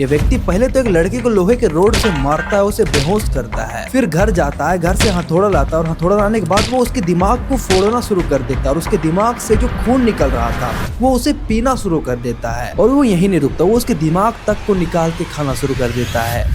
ये व्यक्ति पहले तो एक लड़की को लोहे के रोड से मारता है, उसे बेहोश करता है, फिर घर जाता है, घर से हथौड़ा लाता है और हथौड़ा लाने के बाद वो उसके दिमाग को फोड़ना शुरू कर देता है और उसके दिमाग से जो खून निकल रहा था वो उसे पीना शुरू कर देता है। और वो यही नहीं रुकता, वो उसके दिमाग तक को निकाल के खाना शुरू कर देता है।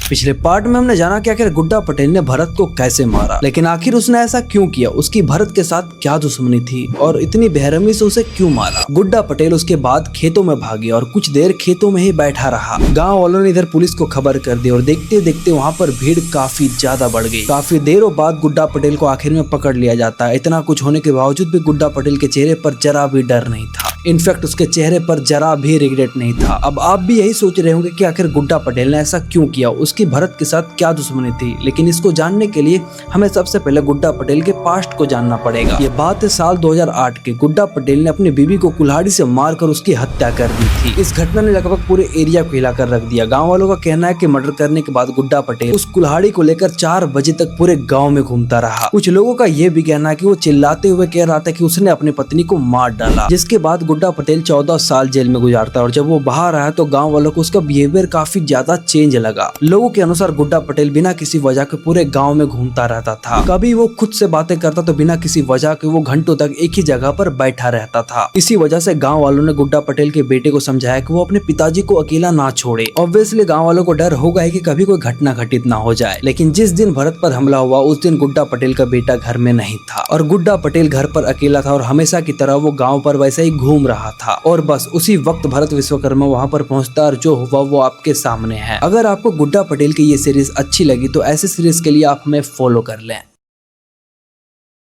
पिछले पार्ट में हमने जाना कि आखिर गुड्डा पटेल ने भरत को कैसे मारा, लेकिन आखिर उसने ऐसा क्यों किया, उसकी भरत के साथ क्या दुश्मनी थी और इतनी बेरहमी से उसे क्यों मारा। गुड्डा पटेल उसके बाद खेतों में भागी और कुछ देर खेतों में ही बैठा रहा। गांव वालों ने इधर पुलिस को खबर कर दी और देखते देखते वहां पर भीड़ काफी ज्यादा बढ़ गई। काफी देरों बाद गुड्डा पटेल को आखिर में पकड़ लिया जाता है। इतना कुछ होने के बावजूद भी गुड्डा पटेल के चेहरे पर जरा भी डर नहीं था, इनफैक्ट उसके चेहरे पर जरा भी रिग्रेट नहीं था। अब आप भी यही सोच रहे होंगे कि आखिर गुड्डा पटेल ने ऐसा क्यों किया, उसकी भरत के साथ क्या दुश्मनी थी, लेकिन इसको जानने के लिए हमें सबसे पहले गुड्डा पटेल के पास्ट को जानना पड़ेगा। ये बात है साल 2008 की। गुड्डा पटेल ने अपनी बीवी को कुल्हाड़ी से मारकर उसकी हत्या कर दी थी। इस घटना ने लगभग पूरे एरिया को हिलाकर रख दिया। गाँव वालों का कहना है कि मर्डर करने के बाद गुड्डा पटेल उस कुल्हाड़ी को लेकर 4 बजे तक पूरे गाँव में घूमता रहा। कुछ लोगों का यह भी कहना है कि वो चिल्लाते हुए कह रहा था कि उसने अपनी पत्नी को मार डाला, जिसके बाद गुड्डा पटेल 14 साल जेल में गुजारता है और जब वो बाहर आया तो गांव वालों को उसका बिहेवियर काफी ज्यादा चेंज लगा। लोगों के अनुसार गुड्डा पटेल बिना किसी वजह के पूरे गांव में घूमता रहता था। कभी वो खुद से बातें करता तो बिना किसी वजह के वो घंटों तक एक ही जगह पर बैठा रहता था। इसी वजह से गांव वालों ने गुड्डा पटेल के बेटे को समझाया कि वो अपने पिताजी को अकेला ना छोड़े। ऑब्वियसली गांव वालों को डर होगा ही कि कभी कोई घटना घटित ना हो जाए। लेकिन जिस दिन भरत पर हमला हुआ उस दिन गुड्डा पटेल का बेटा घर में नहीं था और गुड्डा पटेल घर पर अकेला था और हमेशा की तरह वो गाँव पर वैसे ही घूम रहा था। और बस उसी वक्त भरत विश्वकर्मा वहां पर पहुंचता और जो हुआ वो आपके सामने है। अगर आपको गुड्डा पटेल की ये सीरीज अच्छी लगी तो ऐसे सीरीज के लिए आप हमें फॉलो कर लें।